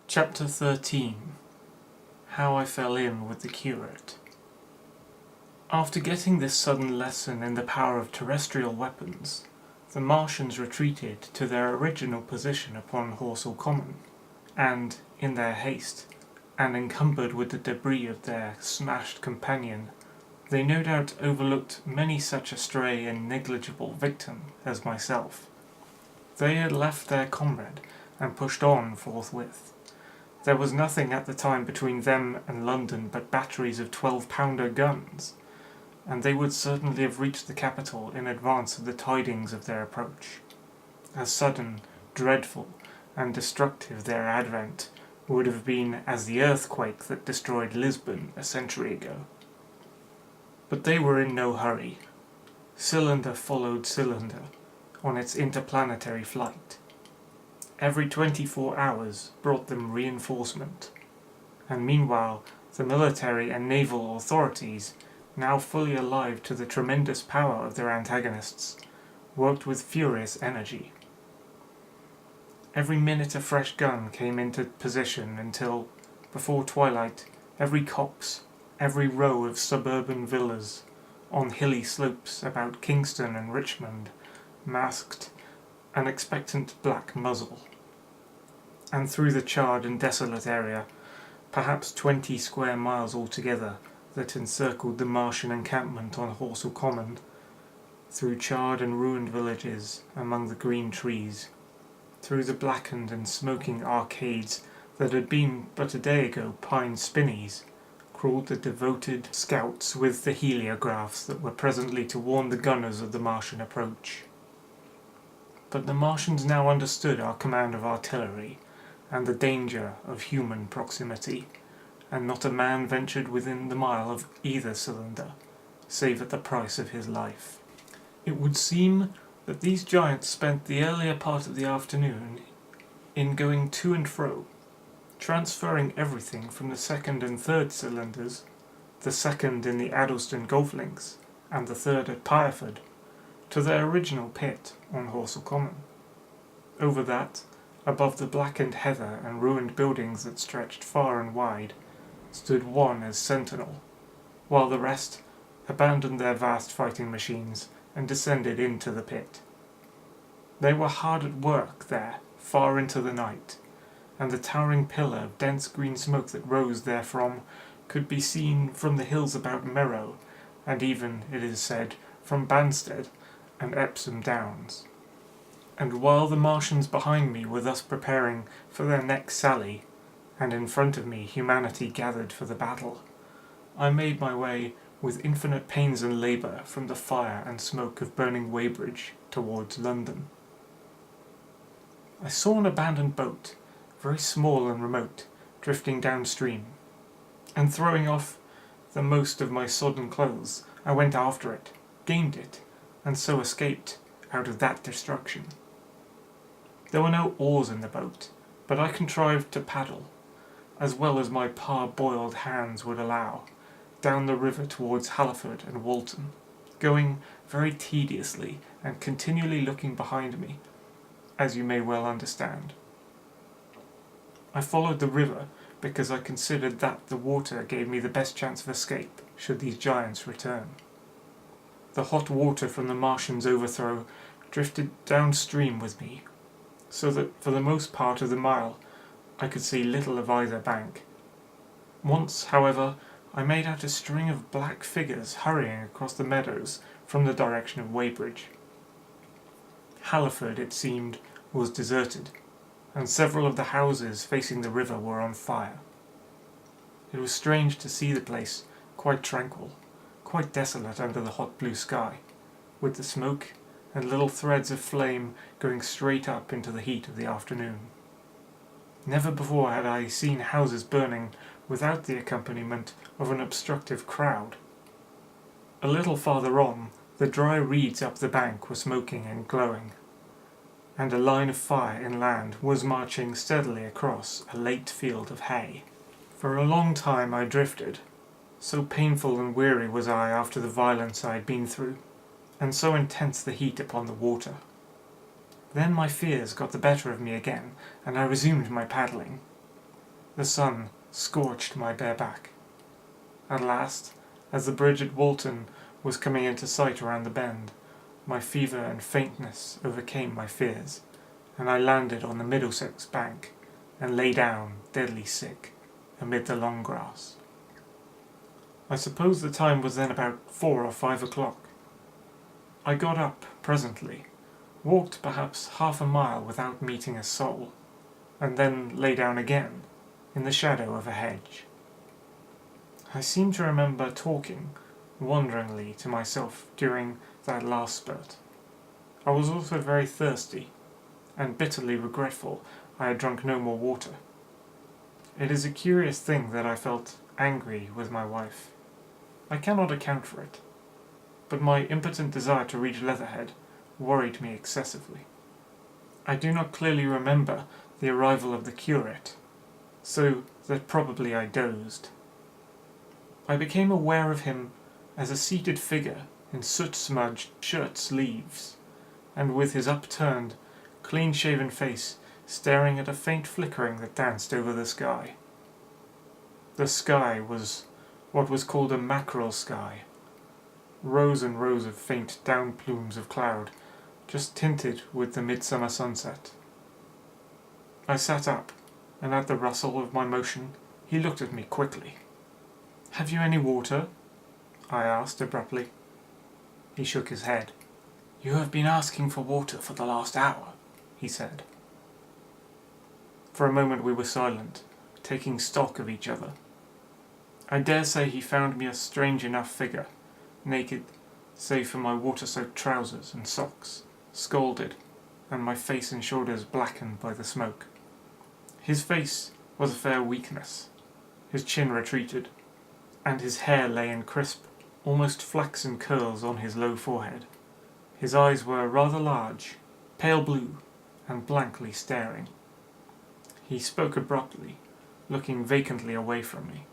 Chapter 13. How I Fell In with the Curate. After getting this sudden lesson in the power of terrestrial weapons, the Martians retreated to their original position upon Horsell Common, and, in their haste, and encumbered with the debris of their smashed companion, they no doubt overlooked many such a stray and negligible victim as myself. They had left their comrade, and pushed on forthwith. There was nothing at the time between them and London but batteries of 12-pounder guns, and they would certainly have reached the capital in advance of the tidings of their approach. As sudden, dreadful, and destructive their advent would have been as the earthquake that destroyed Lisbon a century ago. But they were in no hurry. Cylinder followed cylinder on its interplanetary flight. Every 24 hours brought them reinforcement, and meanwhile the military and naval authorities, now fully alive to the tremendous power of their antagonists, worked with furious energy. Every minute a fresh gun came into position until, before twilight, every copse, every row of suburban villas on hilly slopes about Kingston and Richmond masked an expectant black muzzle. And through the charred and desolate area, perhaps 20 square miles altogether, that encircled the Martian encampment on Horsell Common, through charred and ruined villages among the green trees, through the blackened and smoking arcades that had been but a day ago pine spinneys, crawled the devoted scouts with the heliographs that were presently to warn the gunners of the Martian approach. But the Martians now understood our command of artillery, and the danger of human proximity, and not a man ventured within the mile of either cylinder, save at the price of his life. It would seem that these giants spent the earlier part of the afternoon in going to and fro, transferring everything from the second and third cylinders, the second in the Addlestone golf links, and the third at Pireford, to their original pit on Horsell Common. Over that, above the blackened heather and ruined buildings that stretched far and wide, stood one as sentinel, while the rest abandoned their vast fighting machines and descended into the pit. They were hard at work there, far into the night, and the towering pillar of dense green smoke that rose therefrom could be seen from the hills about Merrow, and even, it is said, from Banstead and Epsom Downs. And while the Martians behind me were thus preparing for their next sally, and in front of me humanity gathered for the battle, I made my way with infinite pains and labour from the fire and smoke of burning Weybridge towards London. I saw an abandoned boat, very small and remote, drifting downstream, and throwing off the most of my sodden clothes, I went after it, gained it, and so escaped out of that destruction. There were no oars in the boat, but I contrived to paddle, as well as my parboiled hands would allow, down the river towards Halliford and Walton, going very tediously and continually looking behind me, as you may well understand. I followed the river because I considered that the water gave me the best chance of escape should these giants return. The hot water from the Martians' overthrow drifted downstream with me, so that for the most part of the mile I could see little of either bank. Once, however, I made out a string of black figures hurrying across the meadows from the direction of Weybridge. Halliford, it seemed, was deserted, and several of the houses facing the river were on fire. It was strange to see the place quite tranquil, quite desolate under the hot blue sky, with the smoke and little threads of flame going straight up into the heat of the afternoon. Never before had I seen houses burning without the accompaniment of an obstructive crowd. A little farther on, the dry reeds up the bank were smoking and glowing, and a line of fire inland was marching steadily across a late field of hay. For a long time I drifted, so painful and weary was I after the violence I had been through, and so intense the heat upon the water. Then my fears got the better of me again, and I resumed my paddling. The sun scorched my bare back. At last, as the bridge at Walton was coming into sight around the bend, my fever and faintness overcame my fears, and I landed on the Middlesex bank and lay down, deadly sick, amid the long grass. I suppose the time was then about 4 or 5 o'clock. I got up presently, walked perhaps half a mile without meeting a soul, and then lay down again, in the shadow of a hedge. I seem to remember talking wonderingly to myself during that last spurt. I was also very thirsty, and bitterly regretful I had drunk no more water. It is a curious thing that I felt angry with my wife. I cannot account for it, but my impotent desire to reach Leatherhead worried me excessively. I do not clearly remember the arrival of the curate, so that probably I dozed. I became aware of him as a seated figure in soot-smudged shirt sleeves, and with his upturned, clean-shaven face staring at a faint flickering that danced over the sky. The sky was what was called a mackerel sky, rows and rows of faint down plumes of cloud, just tinted with the midsummer sunset. I sat up, and at the rustle of my motion, he looked at me quickly. "Have you any water?" I asked abruptly. He shook his head. "You have been asking for water for the last hour," he said. For a moment we were silent, taking stock of each other. I dare say he found me a strange enough figure, naked, save for my water-soaked trousers and socks, scalded, and my face and shoulders blackened by the smoke. His face was a fair weakness. His chin retreated, and his hair lay in crisp, almost flaxen curls on his low forehead. His eyes were rather large, pale blue, and blankly staring. He spoke abruptly, looking vacantly away from me.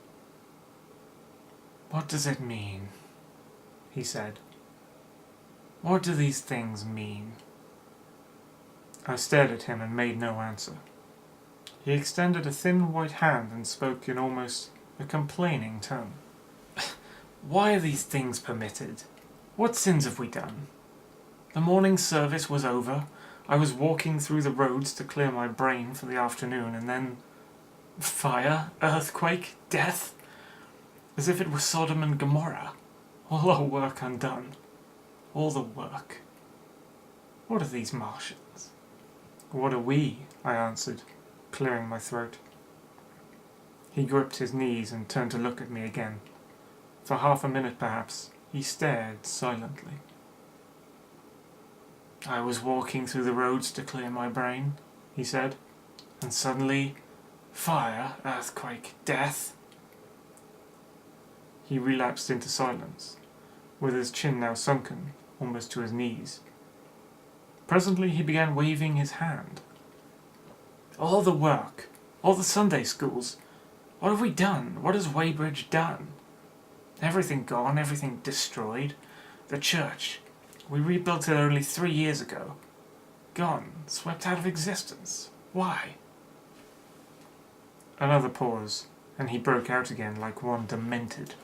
"What does it mean?" he said. "What do these things mean?" I stared at him and made no answer. He extended a thin white hand and spoke in almost a complaining tone. "Why are these things permitted? What sins have we done? The morning service was over, I was walking through the roads to clear my brain for the afternoon, and then fire, earthquake, death, as if it were Sodom and Gomorrah, all our work undone, all the work. What are these Martians?" "What are we?" I answered, clearing my throat. He gripped his knees and turned to look at me again. For half a minute, perhaps, he stared silently. "I was walking through the roads to clear my brain," he said, "and suddenly, fire, earthquake, death." He relapsed into silence, with his chin now sunken, almost to his knees. Presently he began waving his hand. "All the work, all the Sunday schools, what have we done? What has Weybridge done? Everything gone, everything destroyed. The church, we rebuilt it only 3 years ago. Gone, swept out of existence. Why?" Another pause, and he broke out again like one demented.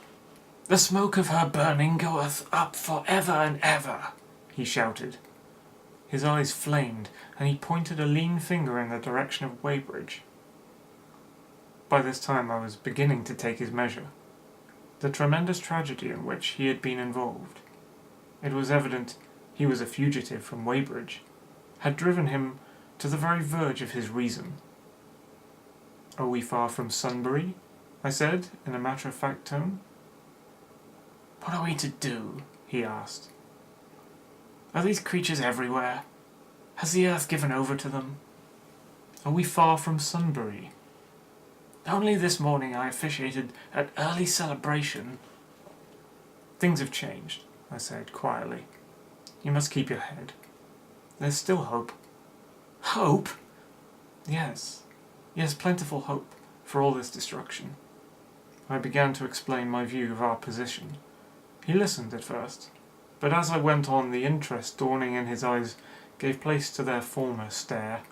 "The smoke of her burning goeth up for ever and ever," he shouted. His eyes flamed, and he pointed a lean finger in the direction of Weybridge. By this time I was beginning to take his measure. The tremendous tragedy in which he had been involved, it was evident he was a fugitive from Weybridge, had driven him to the very verge of his reason. "Are we far from Sunbury?" I said, in a matter-of-fact tone. "What are we to do?" he asked. "Are these creatures everywhere? Has the earth given over to them? Are we far from Sunbury? Only this morning I officiated at early celebration." "Things have changed," I said quietly. "You must keep your head. There's still hope." "Hope?" Yes, plentiful hope for all this destruction." I began to explain my view of our position. He listened at first, but as I went on the interest dawning in his eyes gave place to their former stare,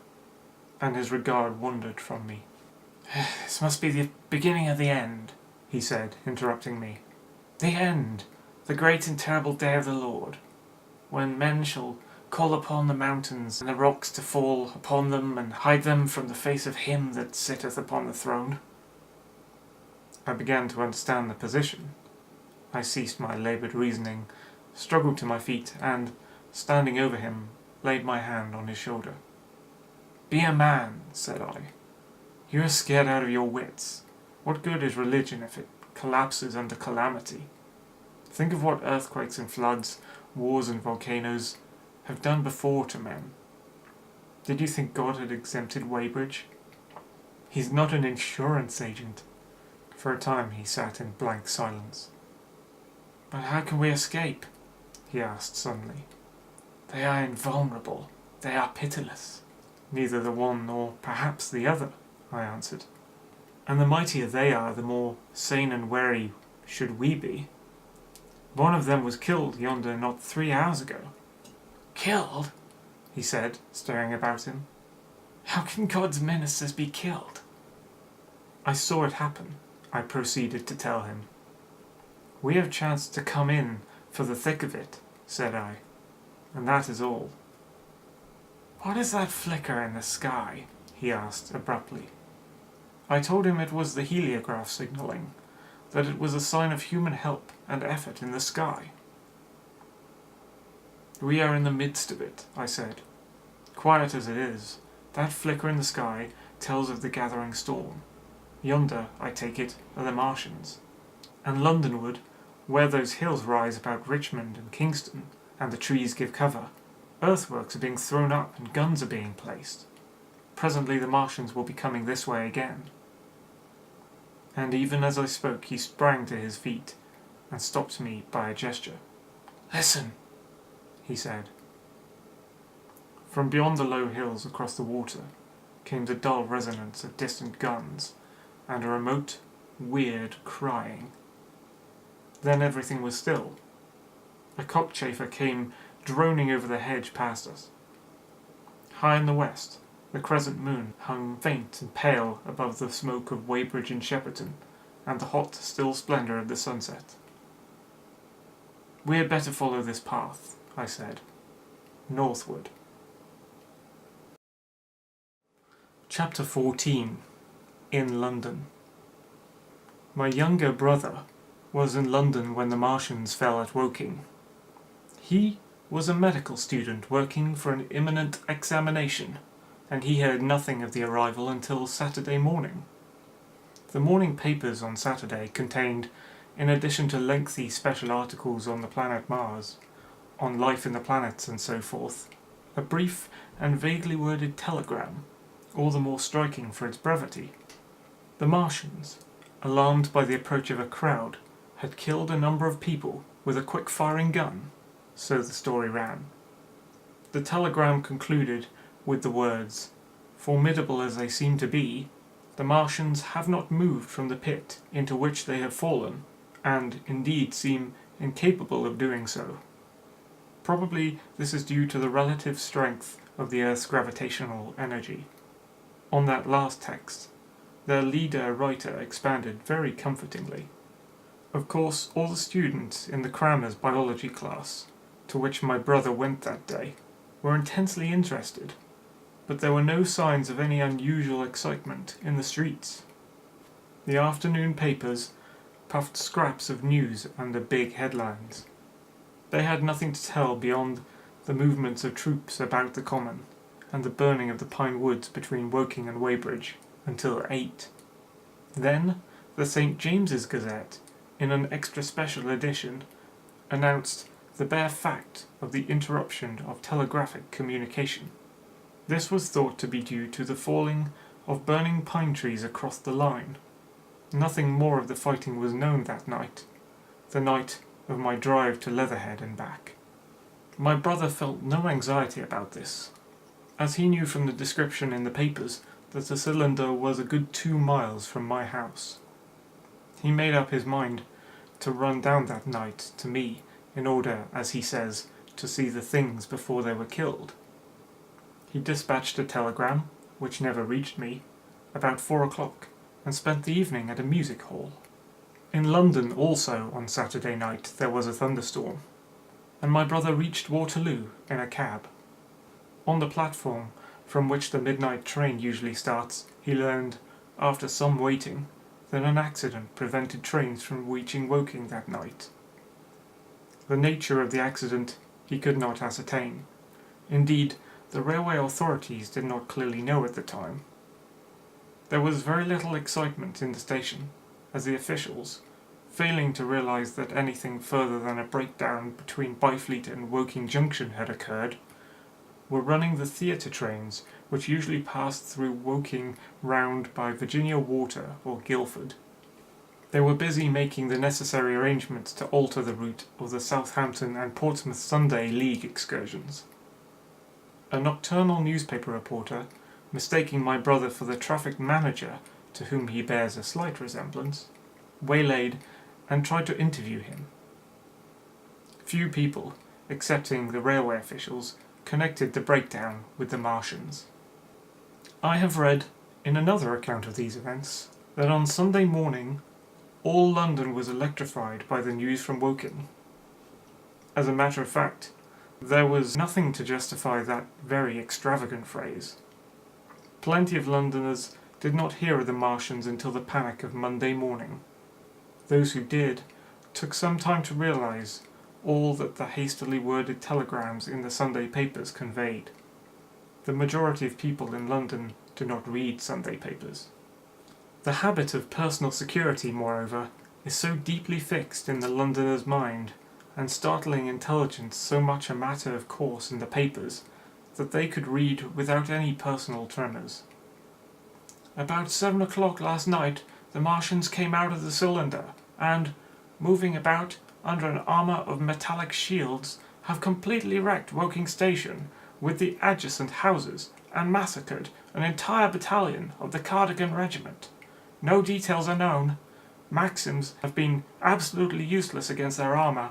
and his regard wandered from me. This must be the beginning of the end, he said, interrupting me. The end, the great and terrible day of the Lord, when men shall call upon the mountains and the rocks to fall upon them and hide them from the face of him that sitteth upon the throne. I began to understand the position. I ceased my laboured reasoning, struggled to my feet, and, standing over him, laid my hand on his shoulder. Be a man, said I. You are scared out of your wits. What good is religion if it collapses under calamity? Think of what earthquakes and floods, wars and volcanoes have done before to men. Did you think God had exempted Weybridge? He's not an insurance agent. For a time he sat in blank silence. But how can we escape? He asked suddenly. They are invulnerable. They are pitiless. Neither the one nor perhaps the other, I answered. And the mightier they are, the more sane and wary should we be. One of them was killed yonder not 3 hours ago. Killed? He said, staring about him. How can God's ministers be killed? I saw it happen, I proceeded to tell him. We have chanced to come in for the thick of it, said I, and that is all. What is that flicker in the sky? He asked abruptly. I told him it was the heliograph signalling, that it was a sign of human help and effort in the sky. We are in the midst of it, I said. Quiet as it is, that flicker in the sky tells of the gathering storm. Yonder, I take it, are the Martians. And Londonward, where those hills rise about Richmond and Kingston, and the trees give cover, earthworks are being thrown up and guns are being placed. Presently the Martians will be coming this way again. And even as I spoke he sprang to his feet and stopped me by a gesture. Listen, he said. From beyond the low hills across the water came the dull resonance of distant guns and a remote, weird crying. Then everything was still. A cockchafer came droning over the hedge past us. High in the west, the crescent moon hung faint and pale above the smoke of Weybridge and Shepperton, and the hot, still splendour of the sunset. We had better follow this path, I said. Northward. Chapter 14. In London. My younger brother was in London when the Martians fell at Woking. He was a medical student working for an imminent examination, and he heard nothing of the arrival until Saturday morning. The morning papers on Saturday contained, in addition to lengthy special articles on the planet Mars, on life in the planets and so forth, a brief and vaguely worded telegram, all the more striking for its brevity. The Martians, alarmed by the approach of a crowd, had killed a number of people with a quick-firing gun, so the story ran. The telegram concluded with the words, "Formidable as they seem to be, the Martians have not moved from the pit into which they have fallen, and indeed seem incapable of doing so. Probably this is due to the relative strength of the Earth's gravitational energy." On that last text, their leader writer expanded very comfortingly. Of course, all the students in the crammer's biology class, to which my brother went that day, were intensely interested, but there were no signs of any unusual excitement in the streets. The afternoon papers puffed scraps of news under big headlines. They had nothing to tell beyond the movements of troops about the common, and the burning of the pine woods between Woking and Weybridge, until 8. Then the St. James's Gazette, in an extra special edition, announced the bare fact of the interruption of telegraphic communication. This was thought to be due to the falling of burning pine trees across the line. Nothing more of the fighting was known that night, the night of my drive to Leatherhead and back. My brother felt no anxiety about this, as he knew from the description in the papers that the cylinder was a good 2 miles from my house. He made up his mind to run down that night to me in order, as he says, to see the things before they were killed. He dispatched a telegram, which never reached me, about 4 o'clock, and spent the evening at a music hall. In London also on Saturday night there was a thunderstorm, and my brother reached Waterloo in a cab. On the platform from which the midnight train usually starts, he learned, after some waiting, that an accident prevented trains from reaching Woking that night. The nature of the accident he could not ascertain. Indeed, the railway authorities did not clearly know at the time. There was very little excitement in the station, as the officials, failing to realise that anything further than a breakdown between Byfleet and Woking Junction had occurred, were running the theatre trains which usually passed through Woking round by Virginia Water or Guildford. They were busy making the necessary arrangements to alter the route of the Southampton and Portsmouth Sunday League excursions. A nocturnal newspaper reporter, mistaking my brother for the traffic manager, to whom he bears a slight resemblance, waylaid and tried to interview him. Few people, excepting the railway officials, connected the breakdown with the Martians. I have read, in another account of these events, that on Sunday morning all London was electrified by the news from Woking. As a matter of fact, there was nothing to justify that very extravagant phrase. Plenty of Londoners did not hear of the Martians until the panic of Monday morning. Those who did took some time to realise all that the hastily worded telegrams in the Sunday papers conveyed. The majority of people in London do not read Sunday papers. The habit of personal security, moreover, is so deeply fixed in the Londoner's mind, and startling intelligence so much a matter of course in the papers, that they could read without any personal tremors. About 7 o'clock last night the Martians came out of the cylinder, and, moving about under an armour of metallic shields, have completely wrecked Woking Station with the adjacent houses, and massacred an entire battalion of the Cardigan Regiment. No details are known. Maxims have been absolutely useless against their armour.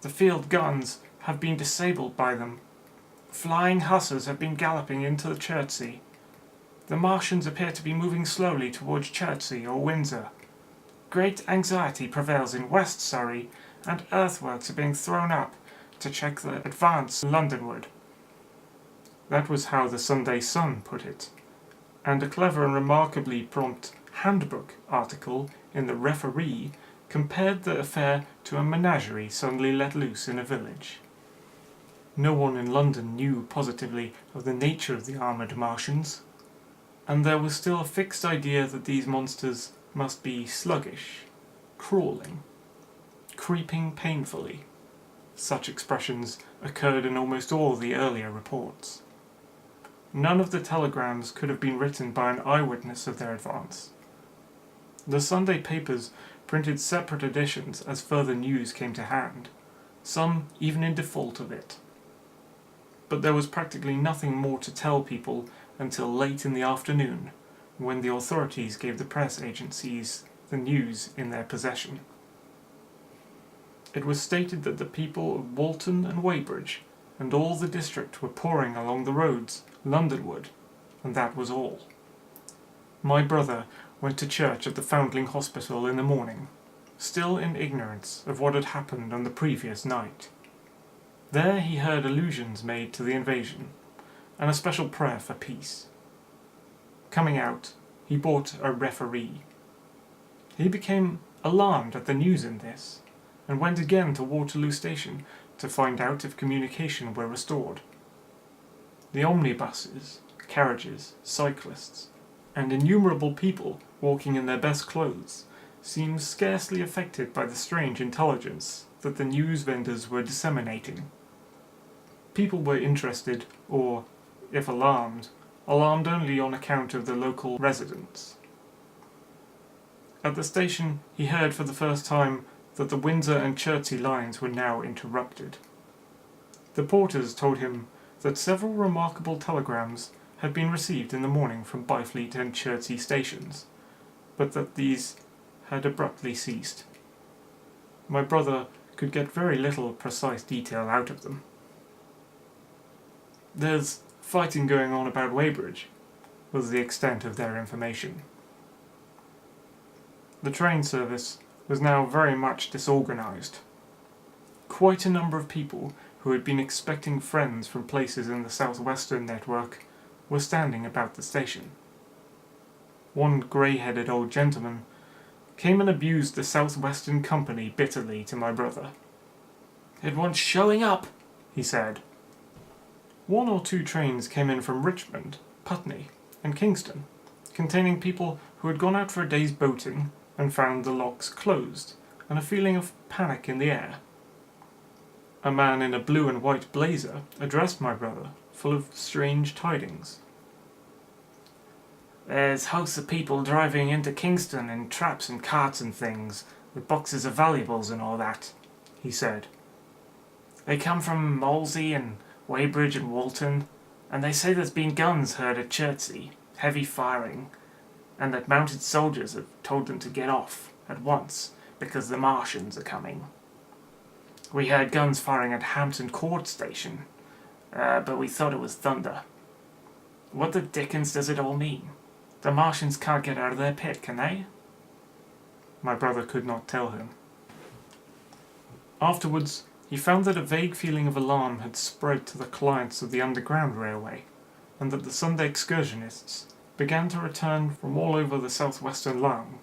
The field guns have been disabled by them. Flying hussars have been galloping into the Chertsey. The Martians appear to be moving slowly towards Chertsey or Windsor. Great anxiety prevails in West Surrey, and earthworks are being thrown up to check the advance Londonward. That was how the Sunday Sun put it, and a clever and remarkably prompt handbook article in the Referee compared the affair to a menagerie suddenly let loose in a village. No one in London knew positively of the nature of the armoured Martians, and there was still a fixed idea that these monsters must be sluggish, crawling, creeping painfully. Such expressions occurred in almost all the earlier reports. None of the telegrams could have been written by an eyewitness of their advance. The Sunday papers printed separate editions as further news came to hand, some even in default of it. But there was practically nothing more to tell people until late in the afternoon, when the authorities gave the press agencies the news in their possession. It was stated that the people of Walton and Weybridge and all the district were pouring along the roads Londonward, and that was all. My brother went to church at the Foundling Hospital in the morning, still in ignorance of what had happened on the previous night. There he heard allusions made to the invasion, and a special prayer for peace. Coming out, he bought a Referee. He became alarmed at the news in this, and went again to Waterloo Station to find out if communication were restored. The omnibuses, carriages, cyclists, and innumerable people walking in their best clothes seemed scarcely affected by the strange intelligence that the news vendors were disseminating. People were interested, or, if alarmed only on account of the local residents. At the station he heard for the first time that the Windsor and Chertsey lines were now interrupted. The porters told him that several remarkable telegrams had been received in the morning from Byfleet and Chertsey stations, but that these had abruptly ceased. My brother could get very little precise detail out of them. "There's fighting going on about Weybridge," was the extent of their information. The train service was now very much disorganised. Quite a number of people who had been expecting friends from places in the southwestern network were standing about the station. One grey-headed old gentleman came and abused the southwestern company bitterly to my brother. "It wants showing up," he said. 1 or 2 trains came in from Richmond, Putney, and Kingston, containing people who had gone out for a day's boating and found the locks closed, and a feeling of panic in the air. A man in a blue and white blazer addressed my brother, full of strange tidings. "There's hosts of people driving into Kingston in traps and carts and things, with boxes of valuables and all that," he said. "They come from Molesey and Weybridge and Walton, and they say there's been guns heard at Chertsey, heavy firing, and that mounted soldiers have told them to get off at once because the Martians are coming. We heard guns firing at Hampton Court Station, but we thought it was thunder. What the dickens does it all mean? The Martians can't get out of their pit, can they?" My brother could not tell him. Afterwards, he found that a vague feeling of alarm had spread to the clients of the Underground Railway, and that the Sunday excursionists began to return from all over the southwestern line,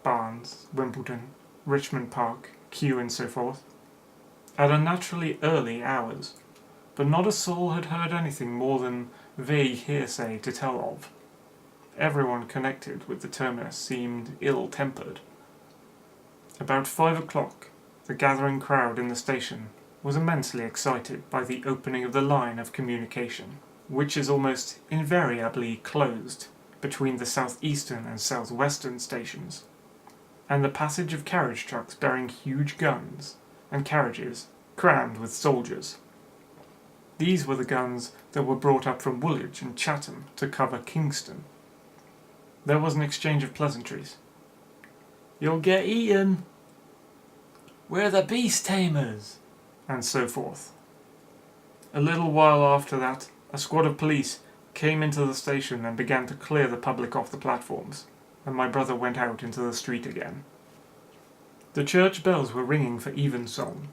Barnes, Wimbledon, Richmond Park, Kew and so forth, at unnaturally early hours, but not a soul had heard anything more than vague hearsay to tell of. Everyone connected with the terminus seemed ill-tempered. About 5 o'clock, the gathering crowd in the station was immensely excited by the opening of the line of communication, which is almost invariably closed between the southeastern and southwestern stations, and the passage of carriage trucks bearing huge guns, and carriages crammed with soldiers. These were the guns that were brought up from Woolwich and Chatham to cover Kingston. There was an exchange of pleasantries. "You'll get eaten," "We're the beast tamers," and so forth. A little while after that, a squad of police came into the station and began to clear the public off the platforms, and my brother went out into the street again. The church bells were ringing for evensong,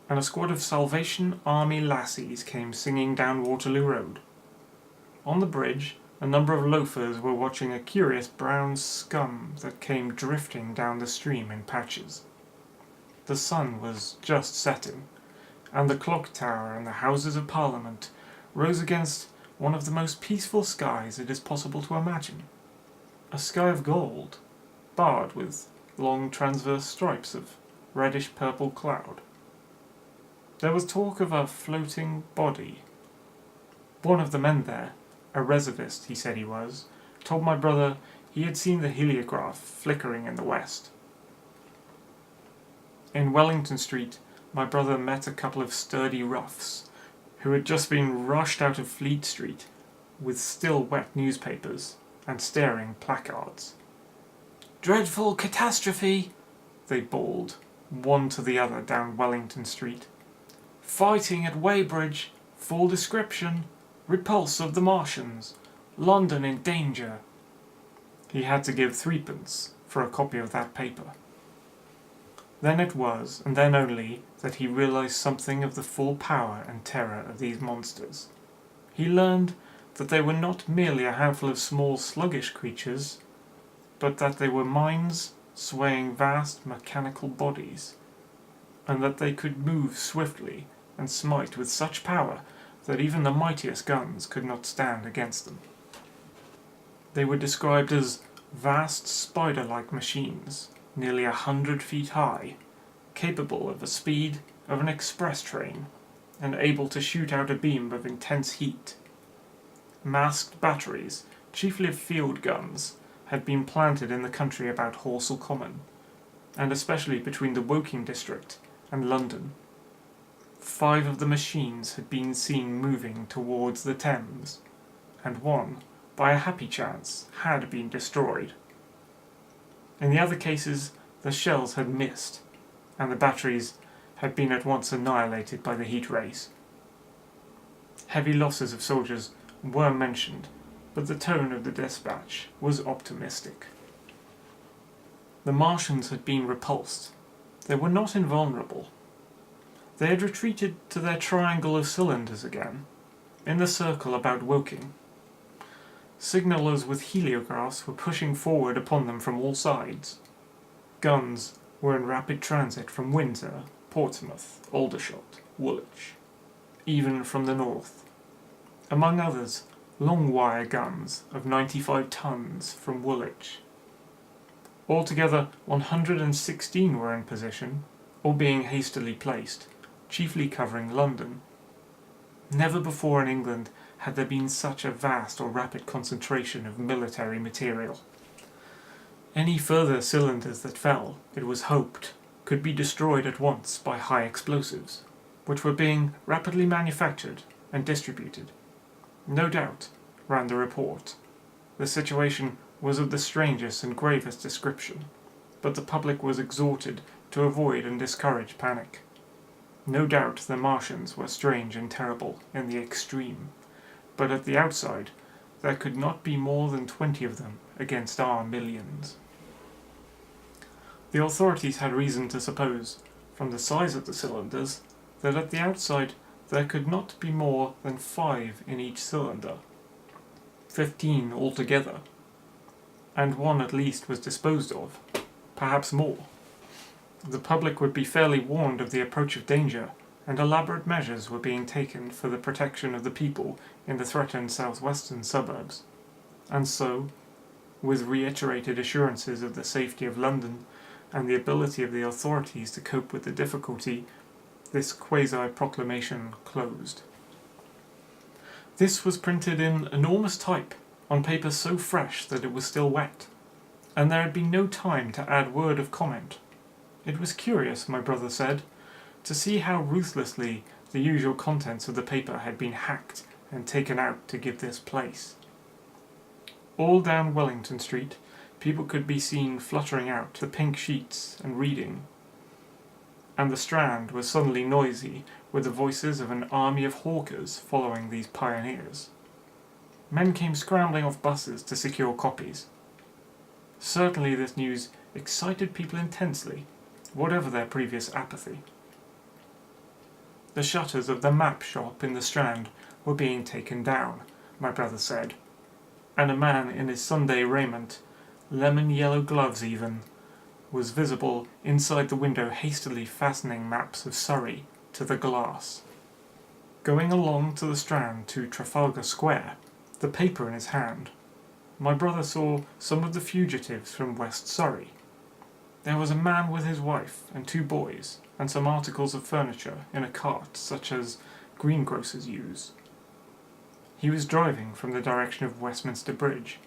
and a squad of Salvation Army lassies came singing down Waterloo Road. On the bridge, a number of loafers were watching a curious brown scum that came drifting down the stream in patches. The sun was just setting, and the clock tower and the Houses of Parliament rose against one of the most peaceful skies it is possible to imagine. A sky of gold, barred with long transverse stripes of reddish-purple cloud. There was talk of a floating body. One of the men there, a reservist he said he was, told my brother he had seen the heliograph flickering in the west. In Wellington Street, my brother met a couple of sturdy roughs, who had just been rushed out of Fleet Street with still wet newspapers and staring placards. "Dreadful catastrophe!" they bawled, one to the other down Wellington Street. "Fighting at Weybridge, full description, repulse of the Martians, London in danger." He had to give 3d for a copy of that paper. Then it was, and then only, that he realized something of the full power and terror of these monsters. He learned that they were not merely a handful of small sluggish creatures, but that they were minds swaying vast mechanical bodies, and that they could move swiftly and smite with such power that even the mightiest guns could not stand against them. They were described as vast spider-like machines, nearly 100 feet high, capable of the speed of an express train, and able to shoot out a beam of intense heat. Masked batteries, chiefly of field guns, had been planted in the country about Horsell Common, and especially between the Woking district and London. 5 of the machines had been seen moving towards the Thames, and one, by a happy chance, had been destroyed. In the other cases, the shells had missed, and the batteries had been at once annihilated by the heat rays. Heavy losses of soldiers were mentioned, but the tone of the dispatch was optimistic. The Martians had been repulsed. They were not invulnerable. They had retreated to their triangle of cylinders again, in the circle about Woking. Signallers with heliographs were pushing forward upon them from all sides. Guns were in rapid transit from Windsor, Portsmouth, Aldershot, Woolwich, even from the north. Among others, long wire guns of 95 tons from Woolwich. Altogether 116 were in position, or being hastily placed, chiefly covering London. Never before in England had there been such a vast or rapid concentration of military material. Any further cylinders that fell, it was hoped, could be destroyed at once by high explosives, which were being rapidly manufactured and distributed. No doubt, ran the report, the situation was of the strangest and gravest description, but the public was exhorted to avoid and discourage panic. No doubt the Martians were strange and terrible in the extreme, but at the outside there could not be more than 20 of them against our millions. The authorities had reason to suppose, from the size of the cylinders, that at the outside there could not be more than 5 in each cylinder, 15 altogether, and one at least was disposed of, perhaps more. The public would be fairly warned of the approach of danger, and elaborate measures were being taken for the protection of the people in the threatened southwestern suburbs. And so, with reiterated assurances of the safety of London and the ability of the authorities to cope with the difficulty, this quasi-proclamation closed. This was printed in enormous type on paper so fresh that it was still wet, and there had been no time to add word of comment. It was curious, my brother said, to see how ruthlessly the usual contents of the paper had been hacked and taken out to give this place. All down Wellington Street, people could be seen fluttering out the pink sheets and reading, and the Strand was suddenly noisy with the voices of an army of hawkers following these pioneers. Men came scrambling off buses to secure copies. Certainly this news excited people intensely, whatever their previous apathy. The shutters of the map shop in the Strand were being taken down, my brother said, and a man in his Sunday raiment, lemon-yellow gloves even, was visible inside the window hastily fastening maps of Surrey to the glass. Going along to the Strand to Trafalgar Square, the paper in his hand, my brother saw some of the fugitives from West Surrey. There was a man with his wife and 2 boys, and some articles of furniture in a cart such as greengrocers use. He was driving from the direction of Westminster Bridge,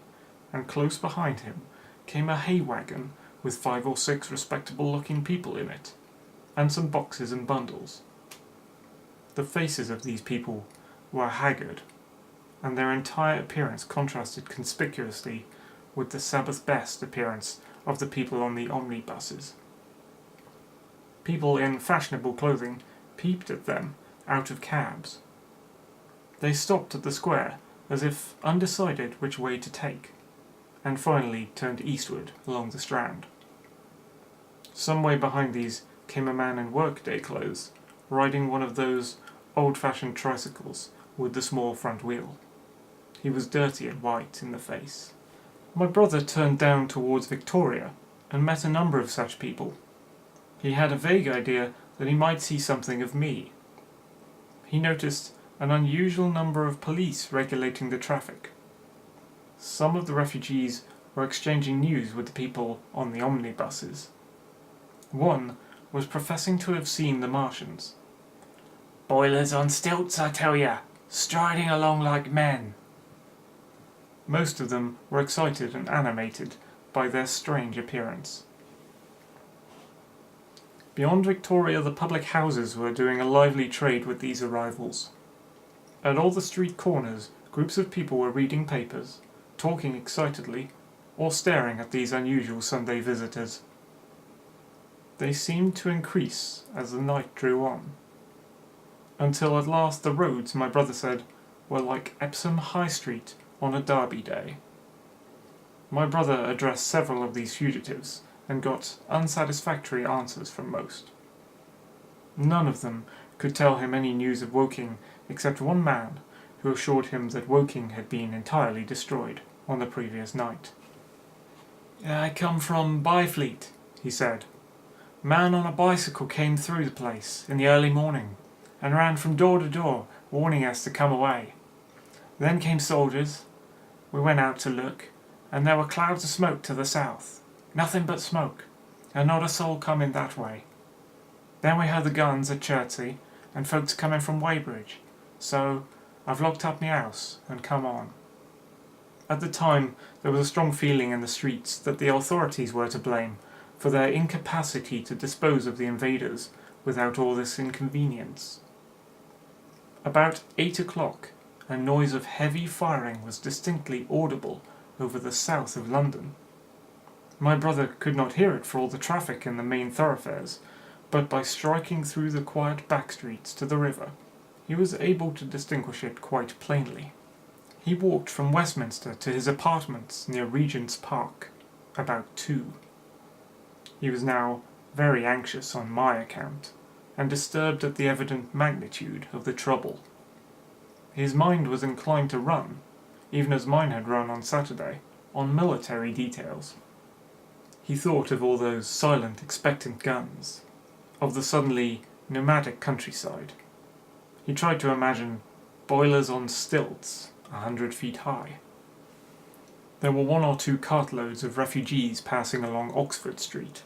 and close behind him came a hay wagon with 5 or 6 respectable-looking people in it, and some boxes and bundles. The faces of these people were haggard, and their entire appearance contrasted conspicuously with the Sabbath-best appearance of the people on the omnibuses. People in fashionable clothing peeped at them out of cabs. They stopped at the square as if undecided which way to take, and finally turned eastward along the Strand. Some way behind these came a man in workday clothes, riding one of those old-fashioned tricycles with the small front wheel. He was dirty and white in the face. My brother turned down towards Victoria and met a number of such people. He had a vague idea that he might see something of me. He noticed an unusual number of police regulating the traffic. Some of the refugees were exchanging news with the people on the omnibuses. One was professing to have seen the Martians. "Boilers on stilts, I tell ya, striding along like men." Most of them were excited and animated by their strange appearance. Beyond Victoria, the public houses were doing a lively trade with these arrivals. At all the street corners, groups of people were reading papers, talking excitedly, or staring at these unusual Sunday visitors. They seemed to increase as the night drew on, until at last the roads, my brother said, were like Epsom High Street on a Derby day. My brother addressed several of these fugitives, and got unsatisfactory answers from most. None of them could tell him any news of Woking except one man who assured him that Woking had been entirely destroyed on the previous night. "I come from Byfleet," he said. "Man on a bicycle came through the place in the early morning and ran from door to door warning us to come away. Then came soldiers. We went out to look, and there were clouds of smoke to the south. Nothing but smoke, and not a soul coming that way. Then we heard the guns at Chertsey, and folks coming from Weybridge, so I've locked up my house and come on." At the time, there was a strong feeling in the streets that the authorities were to blame for their incapacity to dispose of the invaders without all this inconvenience. About 8 o'clock, a noise of heavy firing was distinctly audible over the south of London. My brother could not hear it for all the traffic in the main thoroughfares, but by striking through the quiet back streets to the river, he was able to distinguish it quite plainly. He walked from Westminster to his apartments near Regent's Park, about 2. He was now very anxious on my account, and disturbed at the evident magnitude of the trouble. His mind was inclined to run, even as mine had run on Saturday, on military details. He thought of all those silent, expectant guns, of the suddenly nomadic countryside. He tried to imagine boilers on stilts 100 feet high. There were 1 or 2 cartloads of refugees passing along Oxford Street,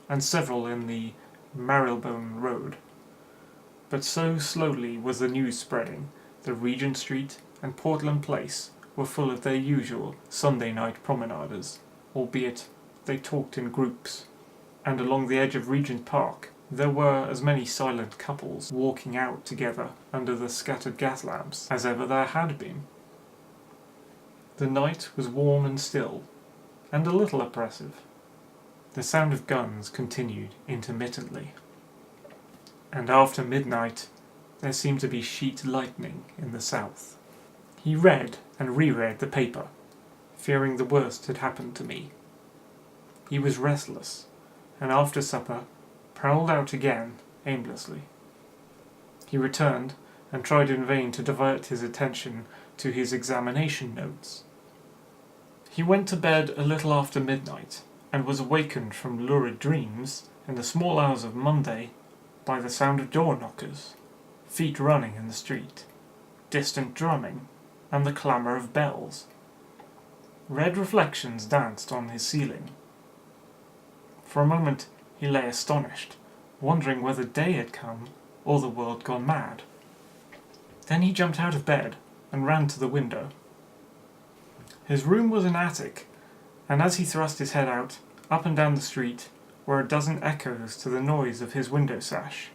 and several in the Marylebone Road. But so slowly was the news spreading that Regent Street and Portland Place were full of their usual Sunday night promenaders, albeit they talked in groups, and along the edge of Regent Park there were as many silent couples walking out together under the scattered gas lamps as ever there had been. The night was warm and still, and a little oppressive. The sound of guns continued intermittently, and after midnight there seemed to be sheet lightning in the south. He read and reread the paper, fearing the worst had happened to me. He was restless, and after supper prowled out again aimlessly. He returned and tried in vain to divert his attention to his examination notes. He went to bed a little after midnight, and was awakened from lurid dreams in the small hours of Monday by the sound of door knockers, feet running in the street, distant drumming, and the clamour of bells. Red reflections danced on his ceiling. For a moment he lay astonished, wondering whether day had come or the world gone mad. Then he jumped out of bed and ran to the window. His room was an attic, and as he thrust his head out, up and down the street were a dozen echoes to the noise of his window sash,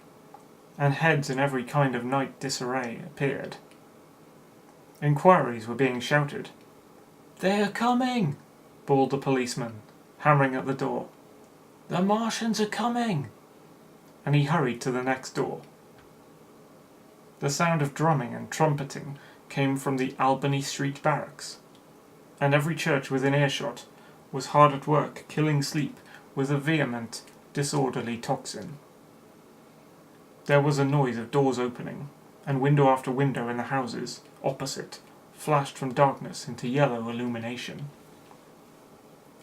and heads in every kind of night disarray appeared. Inquiries were being shouted. "They are coming!" bawled the policeman, hammering at the door. "The Martians are coming!" And he hurried to the next door. The sound of drumming and trumpeting came from the Albany Street barracks, and every church within earshot was hard at work killing sleep with a vehement, disorderly tocsin. There was a noise of doors opening, and window after window in the houses opposite flashed from darkness into yellow illumination.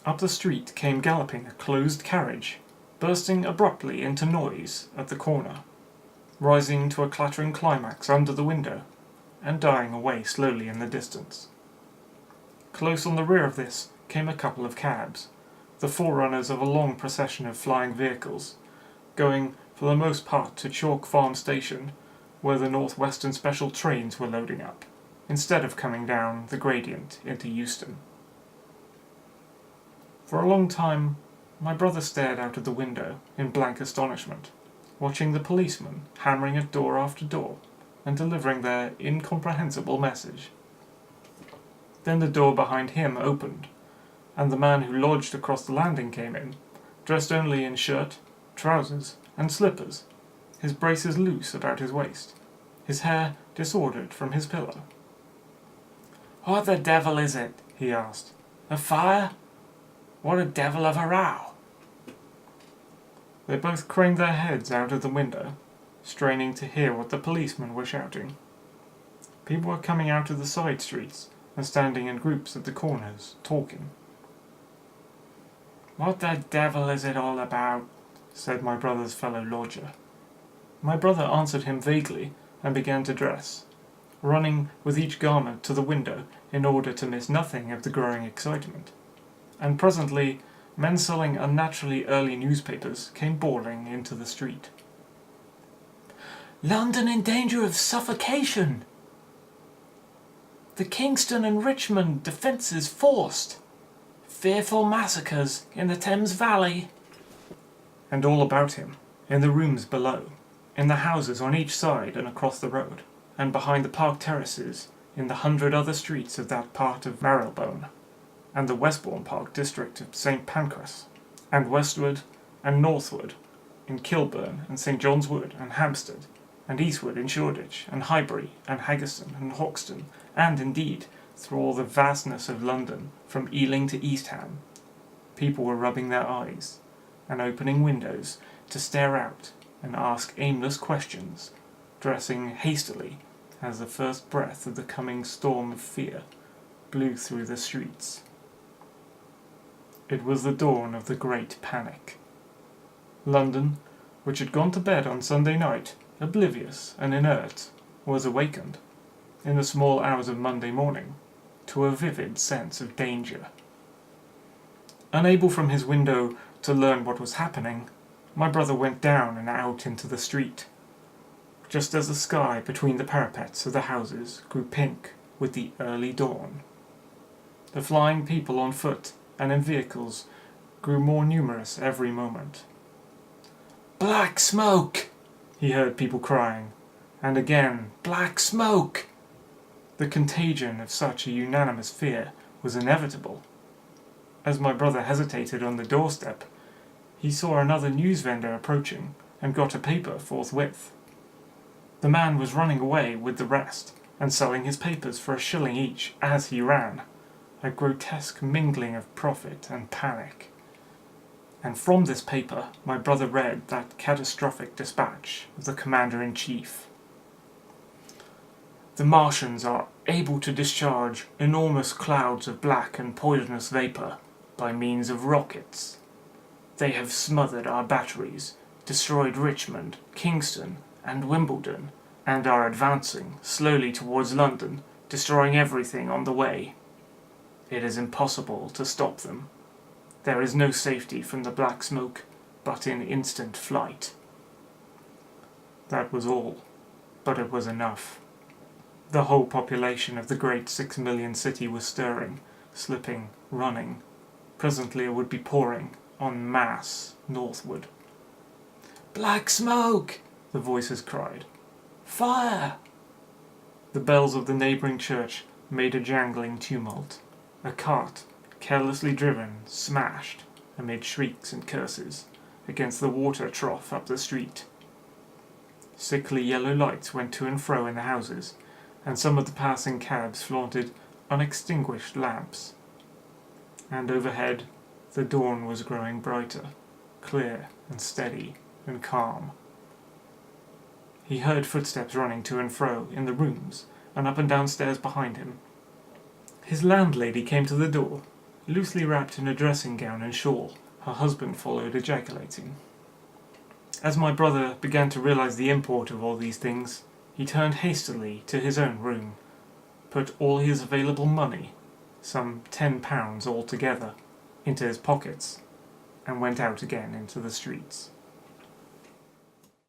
Up the street came galloping a closed carriage, bursting abruptly into noise at the corner, rising to a clattering climax under the window, and dying away slowly in the distance. Close on the rear of this came a couple of cabs, the forerunners of a long procession of flying vehicles, going for the most part to Chalk Farm Station, where the North Western special trains were loading up, instead of coming down the gradient into Euston. For a long time my brother stared out of the window in blank astonishment, watching the policemen hammering at door after door and delivering their incomprehensible message. Then the door behind him opened, and the man who lodged across the landing came in, dressed only in shirt, trousers, and slippers, his braces loose about his waist, his hair disordered from his pillow. "What the devil is it?" he asked. "A fire? What a devil of a row!" They both craned their heads out of the window, straining to hear what the policemen were shouting. People were coming out of the side streets and standing in groups at the corners, talking. "What the devil is it all about?" said my brother's fellow lodger. My brother answered him vaguely and began to dress, running with each garment to the window in order to miss nothing of the growing excitement. And presently, men selling unnaturally early newspapers came bawling into the street. "London in danger of suffocation! The Kingston and Richmond defences forced! Fearful massacres in the Thames Valley!" And all about him, in the rooms below, in the houses on each side and across the road, and behind the park terraces, in the 100 other streets of that part of Marylebone, and the Westbourne Park district of St. Pancras, and westward and northward, in Kilburn and St. John's Wood and Hampstead, and eastward in Shoreditch and Highbury and Haggerston and Hoxton, and indeed through all the vastness of London from Ealing to Eastham, people were rubbing their eyes and opening windows to stare out and ask aimless questions, dressing hastily as the first breath of the coming storm of fear blew through the streets. It was the dawn of the Great Panic. London, which had gone to bed on Sunday night, oblivious and inert, was awakened, in the small hours of Monday morning, to a vivid sense of danger. Unable from his window to learn what was happening, my brother went down and out into the street, just as the sky between the parapets of the houses grew pink with the early dawn. The flying people on foot and in vehicles grew more numerous every moment. "Black smoke!" he heard people crying, and again, "Black smoke!" The contagion of such a unanimous fear was inevitable. As my brother hesitated on the doorstep, he saw another newsvendor approaching and got a paper forthwith. The man was running away with the rest and selling his papers for $1 each as he ran, a grotesque mingling of profit and panic. And from this paper my brother read that catastrophic dispatch of the Commander-in-Chief. "The Martians are able to discharge enormous clouds of black and poisonous vapour by means of rockets. They have smothered our batteries, destroyed Richmond, Kingston, and Wimbledon, and are advancing slowly towards London, destroying everything on the way. It is impossible to stop them. There is no safety from the black smoke, but in instant flight." That was all, but it was enough. The whole population of the great 6 million city was stirring, slipping, running. Presently it would be pouring, en masse, northward. "Black smoke!" the voices cried. "Fire!" The bells of the neighbouring church made a jangling tumult. A cart, carelessly driven, smashed, amid shrieks and curses, against the water trough up the street. Sickly yellow lights went to and fro in the houses, and some of the passing cabs flaunted unextinguished lamps. And overhead the dawn was growing brighter, clear and steady and calm. He heard footsteps running to and fro in the rooms and up and down stairs behind him. His landlady came to the door, loosely wrapped in a dressing gown and shawl. Her husband followed, ejaculating. As my brother began to realize the import of all these things, he turned hastily to his own room, put all his available money, some £10 altogether, into his pockets, and went out again into the streets.